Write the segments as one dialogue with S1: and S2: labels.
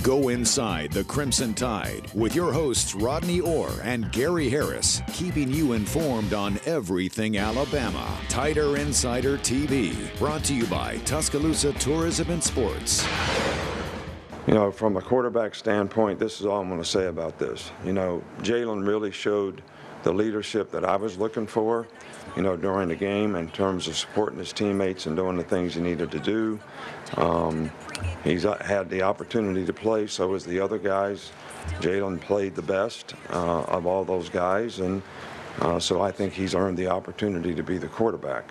S1: Go inside the Crimson Tide with your hosts Rodney Orr and Gary Harris, keeping you informed on everything Alabama. Tider Insider TV, brought to you by Tuscaloosa Tourism and Sports.
S2: You know, from a quarterback standpoint, this is all I'm going to say about this. You know, Jalen really showed the leadership that I was looking for, you know, during the game in terms of supporting his teammates and doing the things he needed to do. He's had the opportunity to play, so as the other guys. Jalen played the best of all those guys, and so I think he's earned the opportunity to be the quarterback.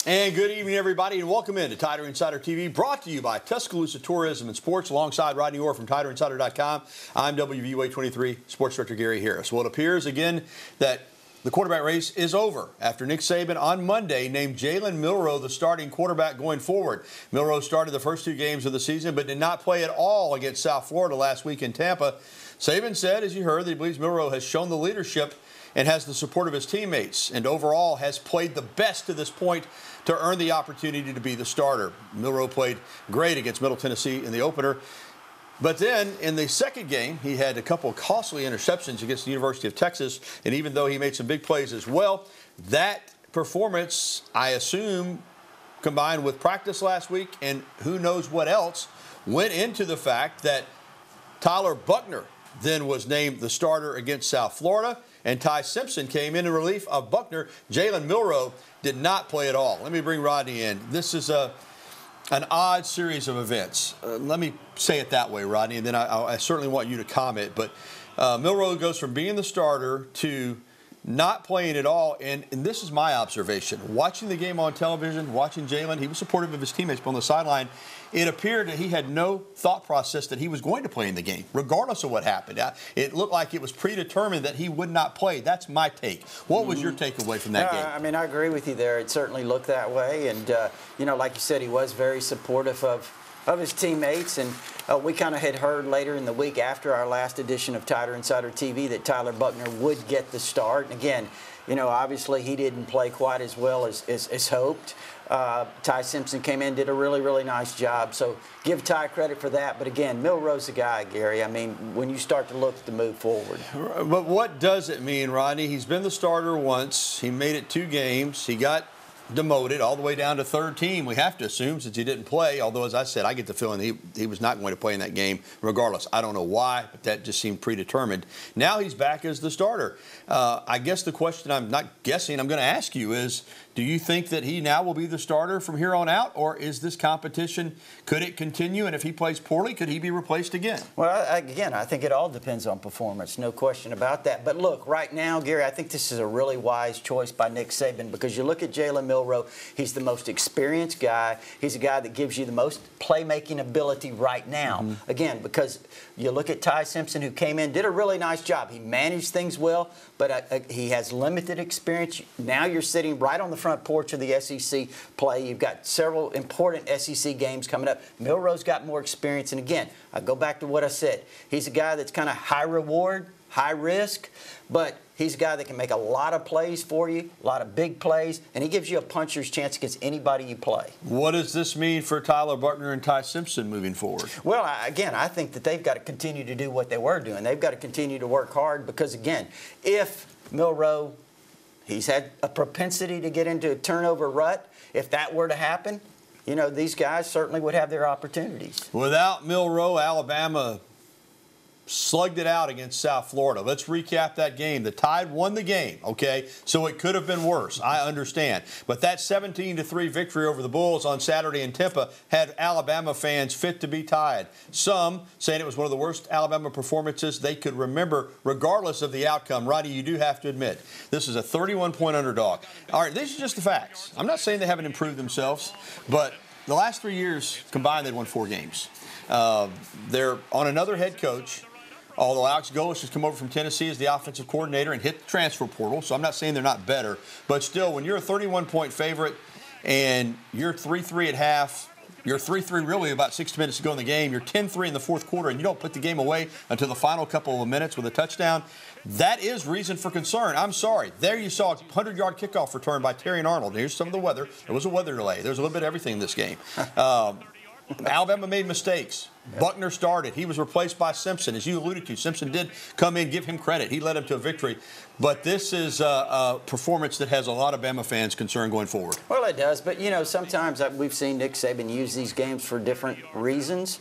S3: And good evening, everybody, and welcome in to Tider Insider TV, brought to you by Tuscaloosa Tourism and Sports, alongside Rodney Orr from TiderInsider.com. I'm WVUA 23 Sports Director Gary Harris. Well, it appears again that the quarterback race is over after Nick Saban on Monday named Jalen Milroe the starting quarterback going forward. Milroe started the first two games of the season but did not play at all against South Florida last week in Tampa. Saban said, as you heard, that he believes Milroe has shown the leadership and has the support of his teammates, and overall has played the best to this point to earn the opportunity to be the starter. Milroe played great against Middle Tennessee in the opener. But then in the second game, he had a couple of costly interceptions against the University of Texas. And even though he made some big plays as well, that performance, I assume, combined with practice last week and who knows what else, went into the fact that Tyler Buckner then was named the starter against South Florida, and Ty Simpson came in relief of Buckner. Jalen Milroe did not play at all. Let me bring Rodney in. This is an odd series of events. Let me say it that way, Rodney, and then I certainly want you to comment. But Milroe goes from being the starter to not playing at all, and this is my observation. Watching the game on television, watching Jalen, he was supportive of his teammates, but on the sideline, it appeared that he had no thought process that he was going to play in the game, regardless of what happened. It looked like it was predetermined that he would not play. That's my take. What was your takeaway from that game?
S4: I mean, I agree with you there. It certainly looked that way. And, you know, like you said, he was very supportive of his teammates. And we kind of had heard later in the week after our last edition of Tider Insider TV that Tyler Buckner would get the start. And, again, you know, obviously he didn't play quite as well as hoped. Ty Simpson came in, did a really, really nice job. So give Ty credit for that. But, again, Milroe's the guy, Gary. I mean, when you start to look to move forward.
S3: But what does it mean, Rodney? He's been the starter once. He made it 2 games. He got demoted all the way down to third team, we have to assume, since he didn't play. Although, as I said, I get the feeling he was not going to play in that game regardless. I don't know why, but that just seemed predetermined. Now he's back as the starter. I guess the question I'm not guessing I'm going to ask you is, do you think that he now will be the starter from here on out, or is this competition, could it continue? And if he plays poorly, could he be replaced again?
S4: Well, again, I think it all depends on performance, no question about that. But look, right now, Gary, I think this is a really wise choice by Nick Saban, because you look at Jalen Milroe, he's the most experienced guy. He's a guy that gives you the most playmaking ability right now. Mm-hmm. Again, because you look at Ty Simpson, who came in, did a really nice job. He managed things well, but he has limited experience. Now you're sitting right on the front porch of the SEC play. You've got several important SEC games coming up. Milroe's got more experience. And again, I go back to what I said. He's a guy that's kind of high reward, high risk, but he's a guy that can make a lot of plays for you, a lot of big plays, and he gives you a puncher's chance against anybody you play.
S3: What does this mean for Tyler Buckner and Ty Simpson moving forward?
S4: Well, again, I think that they've got to continue to do what they were doing. They've got to continue to work hard because, again, if Milroe, he's had a propensity to get into a turnover rut. If that were to happen, you know, these guys certainly would have their opportunities.
S3: Without Milroe, Alabama slugged it out against South Florida. Let's recap that game. The Tide won the game, okay? So it could have been worse. I understand. But that 17-3 victory over the Bulls on Saturday in Tampa had Alabama fans fit to be tied. Some saying it was one of the worst Alabama performances they could remember, regardless of the outcome. Rodney, you do have to admit, this is a 31-point underdog. All right, these are just the facts. I'm not saying they haven't improved themselves, but the last 3 years combined, they've won 4 games. They're on another head coach. Although Alex Golesh has come over from Tennessee as the offensive coordinator and hit the transfer portal, so I'm not saying they're not better. But still, when you're a 31-point favorite and you're 3-3 at half, you're 3-3 really about 60 minutes to go in the game, you're 10-3 in the fourth quarter, and you don't put the game away until the final couple of minutes with a touchdown, that is reason for concern. I'm sorry. There you saw a 100-yard kickoff return by Terry Arnold. Here's some of the weather. There was a weather delay. There's a little bit of everything in this game. Alabama made mistakes. Buckner started. He was replaced by Simpson. As you alluded to, Simpson did come in, give him credit. He led him to a victory. But this is a performance that has a lot of Bama fans concerned going forward.
S4: Well, it does. But, you know, sometimes we've seen Nick Saban use these games for different reasons.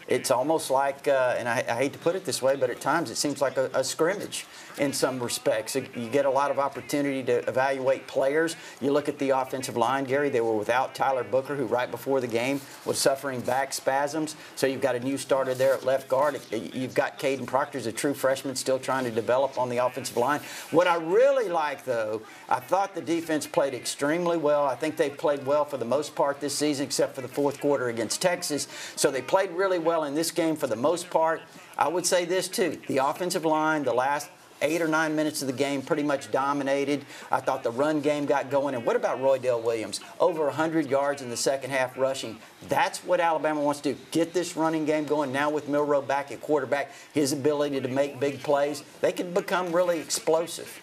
S4: It's almost like, and I hate to put it this way, but at times it seems like a scrimmage in some respects. You get a lot of opportunity to evaluate players. You look at the offensive line, Gary, they were without Tyler Booker, who right before the game was suffering back spasms. So you've got a new starter there at left guard. You've got Caden Proctor, a true freshman, still trying to develop on the offensive line. What I really like, though, I thought the defense played extremely well. I think they've played well for the most part this season, except for the fourth quarter against Texas. So they played really well in this game for the most part. I would say this, too. The offensive line, the last 8 or 9 minutes of the game pretty much dominated. I thought the run game got going. And what about Roydell Williams? Over 100 yards in the second half rushing. That's what Alabama wants to do. Get this running game going. Now with Milroe back at quarterback, his ability to make big plays, they can become really explosive.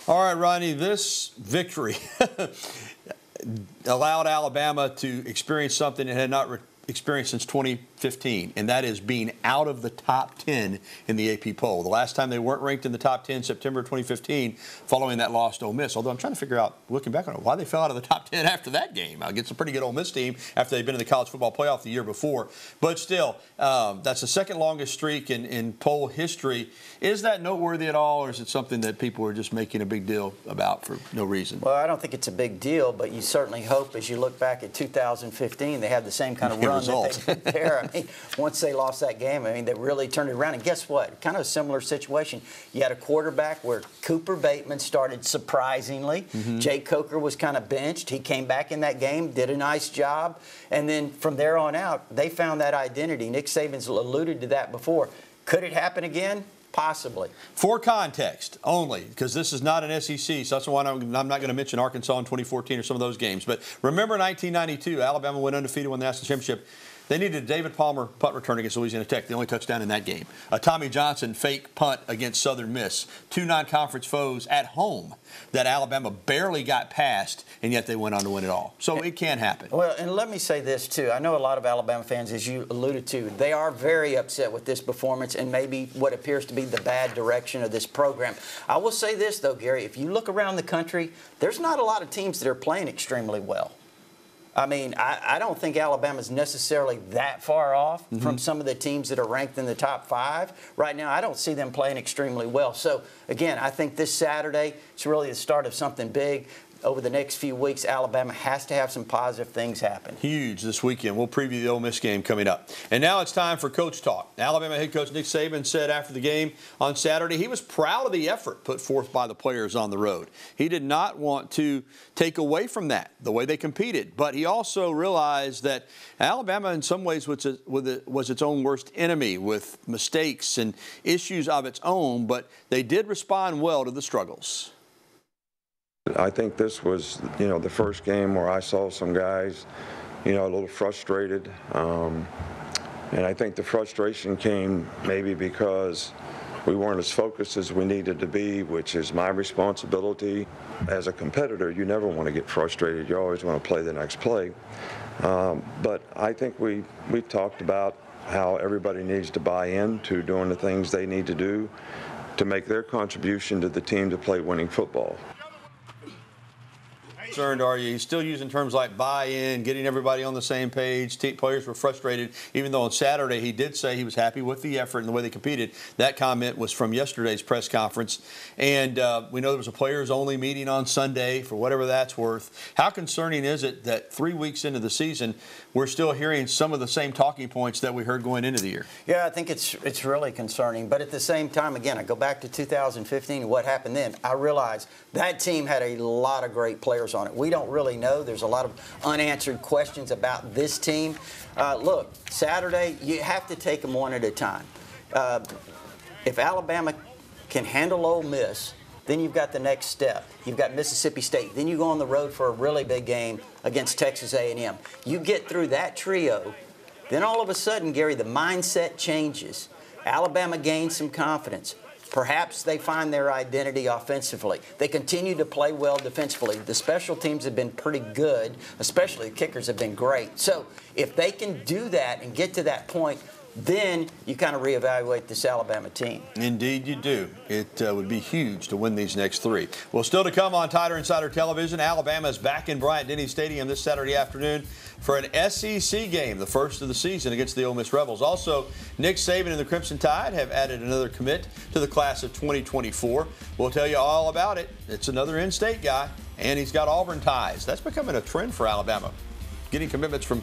S3: All right, Rodney, this victory allowed Alabama to experience something it had not experienced since 2015, and that is being out of the top 10 in the AP poll. The last time they weren't ranked in the top 10, September 2015, following that loss to Ole Miss. Although I'm trying to figure out, looking back on it, why they fell out of the top 10 after that game. Against a pretty good Ole Miss team after they'd been in the college football playoff the year before. But still, that's the second longest streak in poll history. Is that noteworthy at all, or is it something that people are just making a big deal about for no reason?
S4: Well, I don't think it's a big deal, but you certainly hope as you look back at 2015 they have the same kind of run that they did there. I mean, once they lost that game, I mean, they really turned it around. And guess what? Kind of a similar situation. You had a quarterback where Cooper Bateman started surprisingly. Jake Coker was kind of benched. He came back in that game, did a nice job. And then from there on out, they found that identity. Nick Saban's alluded to that before. Could it happen again? Possibly.
S3: For context only, because this is not an SEC, so that's why I'm not going to mention Arkansas in 2014 or some of those games. But remember 1992, Alabama went undefeated, won the national championship. They needed a David Palmer punt return against Louisiana Tech, the only touchdown in that game. A Tommy Johnson fake punt against Southern Miss. Two non-conference foes at home that Alabama barely got past, and yet they went on to win it all. So it can happen.
S4: Well, and let me say this, too. I know a lot of Alabama fans, as you alluded to, they are very upset with this performance and maybe what appears to be the bad direction of this program. I will say this, though, Gary. If you look around the country, there's not a lot of teams that are playing extremely well. I mean, I don't think Alabama's necessarily that far off from some of the teams that are ranked in the top 5. Right now, I don't see them playing extremely well. So, again, I think this Saturday, it's really the start of something big. Over the next few weeks, Alabama has to have some positive things happen.
S3: Huge this weekend. We'll preview the Ole Miss game coming up. And now it's time for Coach Talk. Alabama head coach Nick Saban said after the game on Saturday he was proud of the effort put forth by the players on the road. He did not want to take away from that, the way they competed. But he also realized that Alabama in some ways was its own worst enemy with mistakes and issues of its own, but they did respond well to the struggles.
S2: I think this was, the first game where I saw some guys, a little frustrated. And I think the frustration came maybe because we weren't as focused as we needed to be, which is my responsibility. As a competitor, you never want to get frustrated. You always want to play the next play. But I think we talked about how everybody needs to buy in to doing the things they need to do to make their contribution to the team to play winning football.
S3: Concerned are you? He's still using terms like buy-in, getting everybody on the same page. Players were frustrated, even though on Saturday he did say he was happy with the effort and the way they competed. That comment was from yesterday's press conference. And we know there was a players-only meeting on Sunday for whatever that's worth. How concerning is it that 3 weeks into the season we're still hearing some of the same talking points that we heard going into the year?
S4: Yeah, I think it's really concerning. But at the same time, again, I go back to 2015 and what happened then. I realize that team had a lot of great players on it. We don't really know. There's a lot of unanswered questions about this team. Look, Saturday, you have to take them one at a time. If Alabama can handle Ole Miss, then you've got the next step. You've got Mississippi State. Then you go on the road for a really big game against Texas A&M. You get through that trio, then all of a sudden, Gary, the mindset changes. Alabama gains some confidence. Perhaps they find their identity offensively. They continue to play well defensively. The special teams have been pretty good, especially the kickers have been great. So if they can do that and get to that point, then you kind of reevaluate this Alabama team.
S3: Indeed you do. It would be huge to win these next three. Well, still to come on Tider Insider Television, Alabama is back in Bryant-Denny Stadium this Saturday afternoon for an SEC game, the first of the season against the Ole Miss Rebels. Also, Nick Saban and the Crimson Tide have added another commit to the class of 2024. We'll tell you all about it. It's another in-state guy, and he's got Auburn ties. That's becoming a trend for Alabama, getting commitments from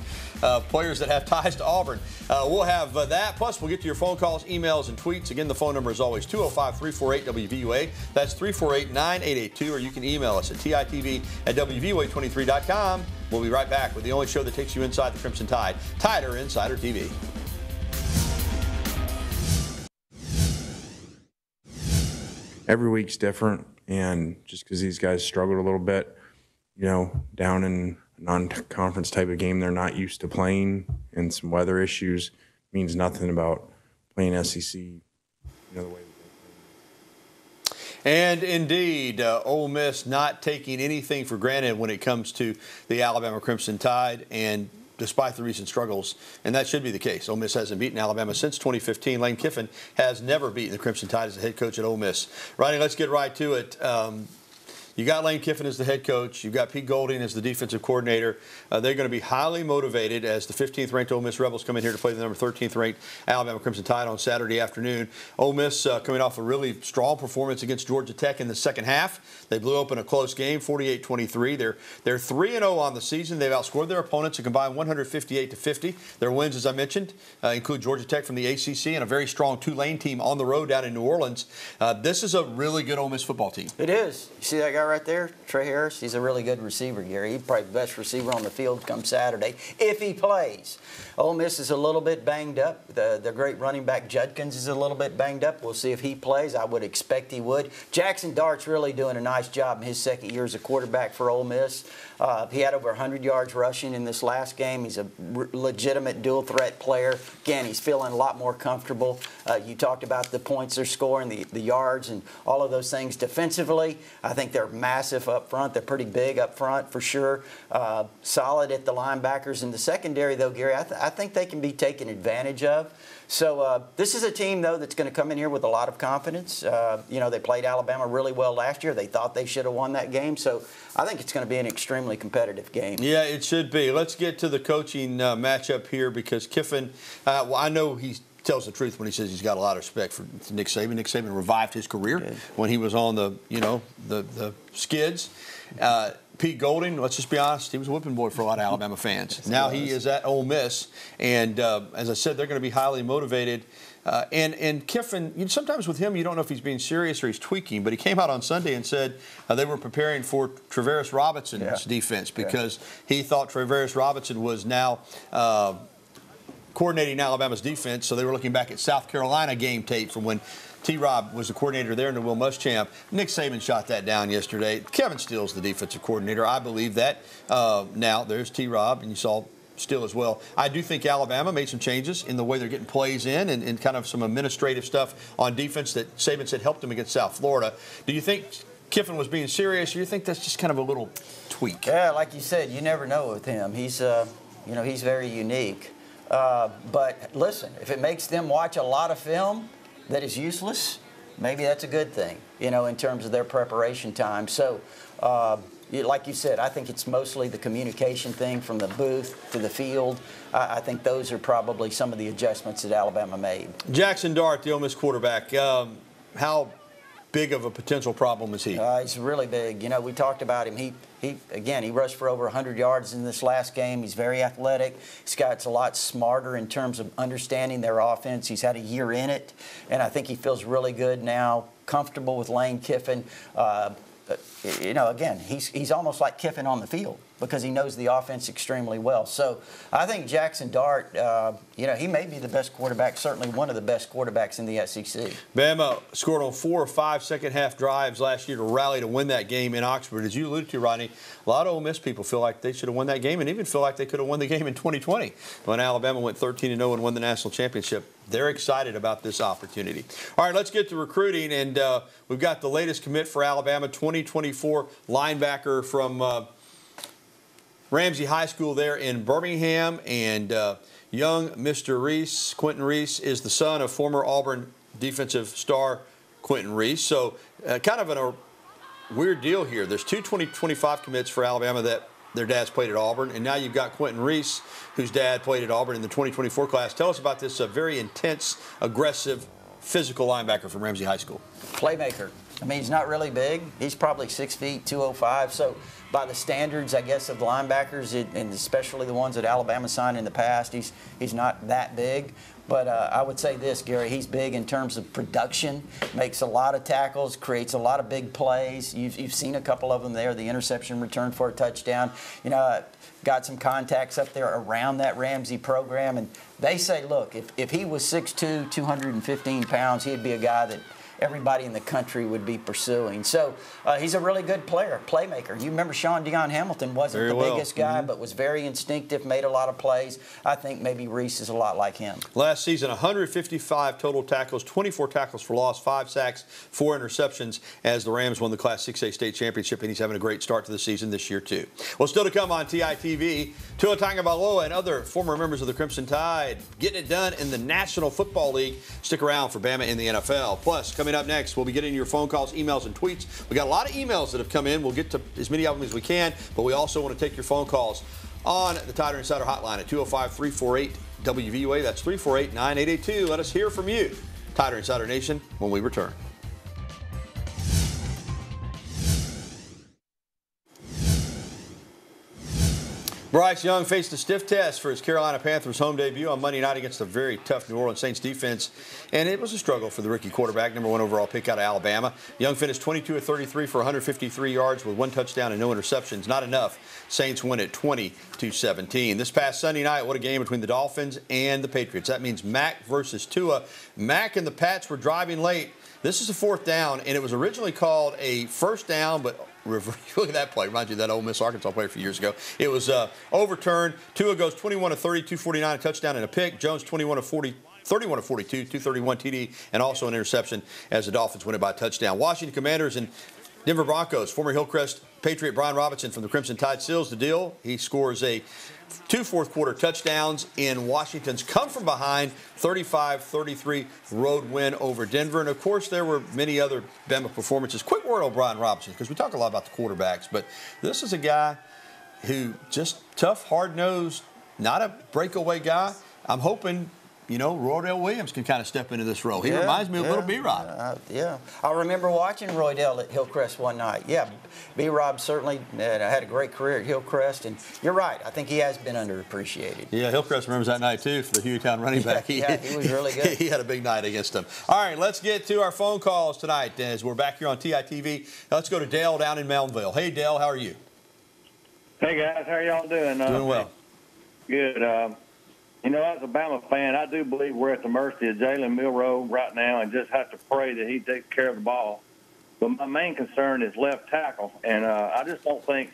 S3: players that have ties to Auburn. We'll have that. Plus, we'll get to your phone calls, emails, and tweets. Again, the phone number is always 205-348-WVUA. That's 348-9882. Or you can email us at TITV@WVUA23.com. We'll be right back with the only show that takes you inside the Crimson Tide, Tider Insider TV.
S5: Every week's different, and just because these guys struggled a little bit, down in a non-conference type of game they're not used to playing, and some weather issues means nothing about playing SEC, the way.
S3: And indeed, Ole Miss not taking anything for granted when it comes to the Alabama Crimson Tide, and despite the recent struggles, and that should be the case. Ole Miss hasn't beaten Alabama since 2015. Lane Kiffin has never beaten the Crimson Tide as the head coach at Ole Miss. Rodney, let's get right to it. You got Lane Kiffin as the head coach. You've got Pete Golding as the defensive coordinator. They're going to be highly motivated as the 15th-ranked Ole Miss Rebels come in here to play the number 13th-ranked Alabama Crimson Tide on Saturday afternoon. Ole Miss coming off a really strong performance against Georgia Tech in the second half. They blew open a close game, 48-23. They're 3-0 on the season. They've outscored their opponents a combined 158-50. Their wins, as I mentioned, include Georgia Tech from the ACC and a very strong Tulane team on the road down in New Orleans. This is a really good Ole Miss football team.
S4: It is. You see that guy right there, Trey Harris? He's a really good receiver, Gary. He's probably the best receiver on the field come Saturday, if he plays. Ole Miss is a little bit banged up. The great running back Judkins is a little bit banged up. We'll see if he plays. I would expect he would. Jackson Dart's really doing a nice job in his second year as a quarterback for Ole Miss. He had over 100 yards rushing in this last game. He's a legitimate dual-threat player. Again, he's feeling a lot more comfortable. You talked about the points they're scoring, the yards, and all of those things. Defensively, I think they're massive up front. They're pretty big up front for sure. Solid at the linebackers. In the secondary, though, Gary, I think they can be taken advantage of. So this is a team, though, that's going to come in here with a lot of confidence. They played Alabama really well last year. They thought they should have won that game. So I think it's going to be an extremely competitive game. Yeah,
S3: it should be. Let's get to the coaching matchup here because Kiffin, I know he tells the truth when he says he's got a lot of respect for Nick Saban. Nick Saban revived his career when he was on the skids. Pete Golding, let's just be honest, he was a whipping boy for a lot of Alabama fans. Now he is at Ole Miss, and as I said, they're going to be highly motivated. And Kiffin, sometimes with him, you don't know if he's being serious or he's tweaking, but he came out on Sunday and said they were preparing for Travaris Robinson's defense because he thought Travaris Robinson was now coordinating Alabama's defense, so they were looking back at South Carolina game tape from when T-Rob was the coordinator there in the Will Muschamp. Nick Saban shot that down yesterday. Kevin Steele's the defensive coordinator. I believe that. Now, there's T-Rob, and you saw Steele as well. I do think Alabama made some changes in the way they're getting plays in and kind of some administrative stuff on defense that Saban said helped them against South Florida. Do you think Kiffin was being serious, or do you think that's just kind of a little tweak?
S4: Yeah, like you said, you never know with him. He's very unique. But listen, if it makes them watch a lot of film that is useless, maybe that's a good thing, in terms of their preparation time. So, like you said, I think it's mostly the communication thing from the booth to the field. I think those are probably some of the adjustments that Alabama made.
S3: Jackson Dart, the Ole Miss quarterback, how big of a potential problem is he?
S4: He's really big. We talked about him. He rushed for over 100 yards in this last game. He's very athletic. He's got a lot smarter in terms of understanding their offense. He's had a year in it, and I think he feels really good now, comfortable with Lane Kiffin. Again, he's almost like Kiffin on the field. because he knows the offense extremely well. So I think Jackson Dart, he may be the best quarterback, certainly one of the best quarterbacks in the SEC.
S3: Bama scored on 4 or 5 second-half drives last year to rally to win that game in Oxford. As you alluded to, Rodney, a lot of Ole Miss people feel like they should have won that game and even feel like they could have won the game in 2020 when Alabama went 13-0 and won the national championship. They're excited about this opportunity. All right, let's get to recruiting, and we've got the latest commit for Alabama, 2024 linebacker from Ramsey High School there in Birmingham, and young Mr. Reese, Quinton Reese, is the son of former Auburn defensive star Quinton Reese. So kind of a weird deal here. There's two 2025 commits for Alabama that their dads played at Auburn, and now you've got Quinton Reese, whose dad played at Auburn in the 2024 class. Tell us about this very intense, aggressive, physical linebacker from Ramsey High School.
S4: Playmaker. I mean, he's not really big. He's probably 6 feet, 205. So by the standards, I guess, of linebackers, and especially the ones that Alabama signed in the past, he's not that big. But I would say this, Gary, he's big in terms of production, makes a lot of tackles, creates a lot of big plays. You've seen a couple of them there, the interception return for a touchdown. Got some contacts up there around that Ramsey program. And they say, look, if he was 6'2", 215 pounds, he'd be a guy that everybody in the country would be pursuing. So he's a really good player, playmaker. You remember Sean Deion Hamilton wasn't the biggest guy, but was very instinctive, made a lot of plays. I think maybe Reese is a lot like him.
S3: Last season, 155 total tackles, 24 tackles for loss, 5 sacks, 4 interceptions as the Rams won the Class 6A state championship, and he's having a great start to the season this year, too. Well, still to come on TITV, Tua Tagovailoa and other former members of the Crimson Tide getting it done in the National Football League. Stick around for Bama in the NFL. Plus, coming up next, we'll be getting your phone calls, emails, and tweets. We got a lot of emails that have come in. We'll get to as many of them as we can, but we also want to take your phone calls on the Tider Insider Hotline at 205-348-WVUA. That's 348-9882. Let us hear from you. Tider Insider Nation when we return. Bryce Young faced a stiff test for his Carolina Panthers home debut on Monday night against a very tough New Orleans Saints defense, and it was a struggle for the rookie quarterback, number 1 overall pick out of Alabama. Young finished 22 of 33 for 153 yards with 1 touchdown and no interceptions. Not enough. Saints win at 20-17. This past Sunday night, what a game between the Dolphins and the Patriots. That means Mac versus Tua. Mac and the Pats were driving late. This is a 4th down, and it was originally called a first down, but look at that play. Reminds you of that Ole Miss Arkansas play a few years ago. It was overturned. Tua goes 21 of 30, 249, a touchdown and a pick. Jones 31 of 40, 31 of 42, 231 TD, and also an interception as the Dolphins win it by a touchdown. Washington Commanders and Denver Broncos. Former Hillcrest Patriot Brian Robinson from the Crimson Tide seals the deal. He scores 2 fourth-quarter touchdowns in Washington's come-from-behind 35-33 road win over Denver. And, of course, there were many other Bama performances. Quick word on Brian Robinson, because we talk a lot about the quarterbacks, but this is a guy who just tough, hard-nosed, not a breakaway guy. I'm hoping, Roydell Williams can kind of step into this role. He reminds me of little B-Rob.
S4: I remember watching Roydell at Hillcrest one night. Yeah, B-Rob certainly had a great career at Hillcrest, and you're right. I think he has been underappreciated.
S3: Yeah, Hillcrest remembers that night, too, for the Hueytown running back.
S4: He was really good.
S3: He had a big night against them. All right, let's get to our phone calls tonight as we're back here on TITV. Let's go to Dale down in Moundville. Hey, Dale, how are you?
S6: Hey, guys. How are y'all doing?
S3: Doing well.
S6: Good. As a Bama fan, I do believe we're at the mercy of Jalen Milroe right now and just have to pray that he takes care of the ball. But my main concern is left tackle, and I just don't think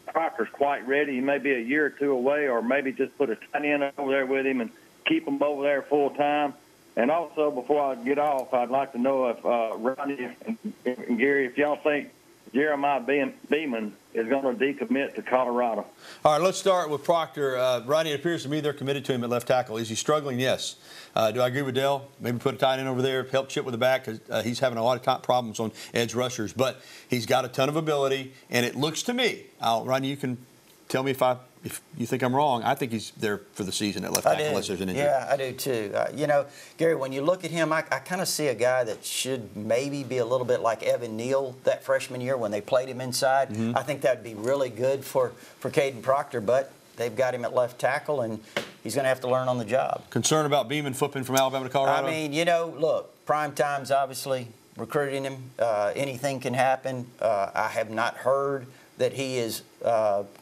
S6: Proctor's quite ready. He may be a year or 2 away, or maybe just put a tight end over there with him and keep him over there full time. And also, before I get off, I'd like to know if Rodney and Gary, if y'all think Jeremiah Beeman is going to decommit to Colorado.
S3: All right, let's start with Proctor. Rodney, it appears to me they're committed to him at left tackle. Is he struggling? Yes. Do I agree with Dale? Maybe put a tight end over there, help chip with the back, because he's having a lot of top problems on edge rushers. But he's got a ton of ability, and it looks to me, Rodney, you can tell me if you think I'm wrong. I think he's there for the season at left tackle unless there's an injury.
S4: Yeah, I do too. Gary, when you look at him, I kind of see a guy that should maybe be a little bit like Evan Neal that freshman year when they played him inside. Mm-hmm. I think that would be really good for Caden Proctor, but they've got him at left tackle, and he's going to have to learn on the job.
S3: Concern about Beeman flipping from Alabama to Colorado?
S4: I mean, look, prime time's obviously recruiting him. Anything can happen. I have not heard that he is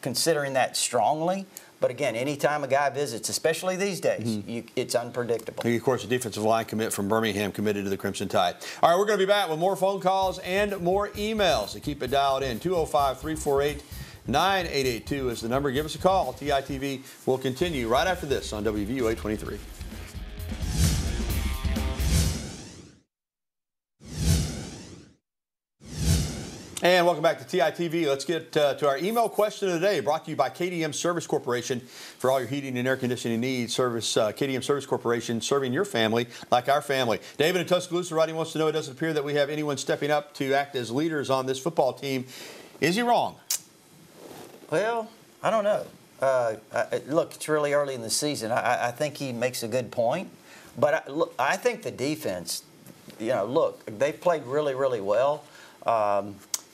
S4: considering that strongly. But again, anytime a guy visits, especially these days, it's unpredictable.
S3: And of course, the defensive line commit from Birmingham committed to the Crimson Tide. All right, we're going to be back with more phone calls and more emails. So keep it dialed in. 205-348-9882 is the number. Give us a call. TITV will continue right after this on WVUA 23. And welcome back to TITV. Let's get to our email question of the day, brought to you by KDM Service Corporation. For all your heating and air conditioning needs, KDM Service Corporation, serving your family like our family. David in Tuscaloosa, Rodney wants to know, it doesn't appear that we have anyone stepping up to act as leaders on this football team. Is he wrong?
S4: Well, I don't know. Look, it's really early in the season. I think he makes a good point. But I think the defense, look, they've played really, really well.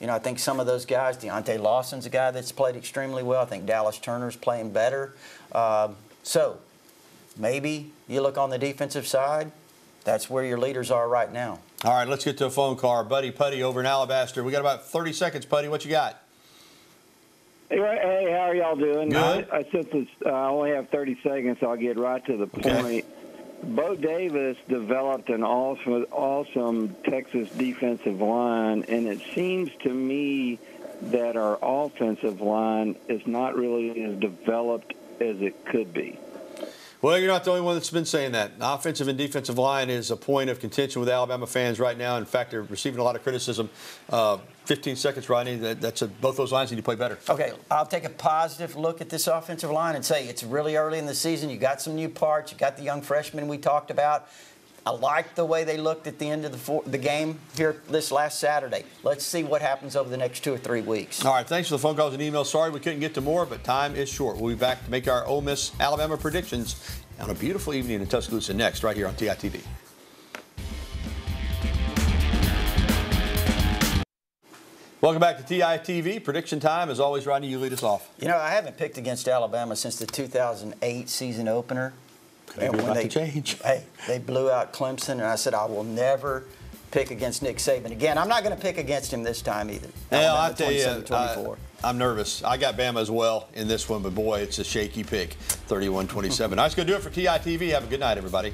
S4: I think some of those guys, Deontay Lawson's a guy that's played extremely well. I think Dallas Turner's playing better. So maybe you look on the defensive side, that's where your leaders are right now.
S3: All right, let's get to a phone call. Our buddy Putty over in Alabaster. We got about 30 seconds, Putty. What you got?
S7: Hey, how are y'all doing?
S3: Good.
S7: Since I only have 30 seconds, I'll get right to the point.
S3: Okay.
S7: Bo Davis developed an awesome Texas defensive line, and it seems to me that our offensive line is not really as developed as it could be.
S3: Well, you're not the only one that's been saying that. Offensive and defensive line is a point of contention with Alabama fans right now. In fact, they're receiving a lot of criticism. 15 seconds, Rodney. Both those lines need to play better.
S4: Okay, I'll take a positive look at this offensive line and say it's really early in the season. You got some new parts. You got the young freshmen we talked about. I like the way they looked at the end of the game here this last Saturday. Let's see what happens over the next 2 or 3 weeks.
S3: All right, thanks for the phone calls and emails. Sorry we couldn't get to more, but time is short. We'll be back to make our Ole Miss Alabama predictions on a beautiful evening in Tuscaloosa next, right here on TITV. Welcome back to TITV. Prediction time. As always, Rodney, you lead us off.
S4: I haven't picked against Alabama since the 2008 season opener.
S3: And when they change.
S4: Hey, they blew out Clemson, and I said I will never pick against Nick Saban again. I'm not going to pick against him this time either.
S3: I'll tell you, I'm nervous. I got Bama as well in this one, but boy, it's a shaky pick, 31-27. All right, let's go do it for TITV. Have a good night, everybody.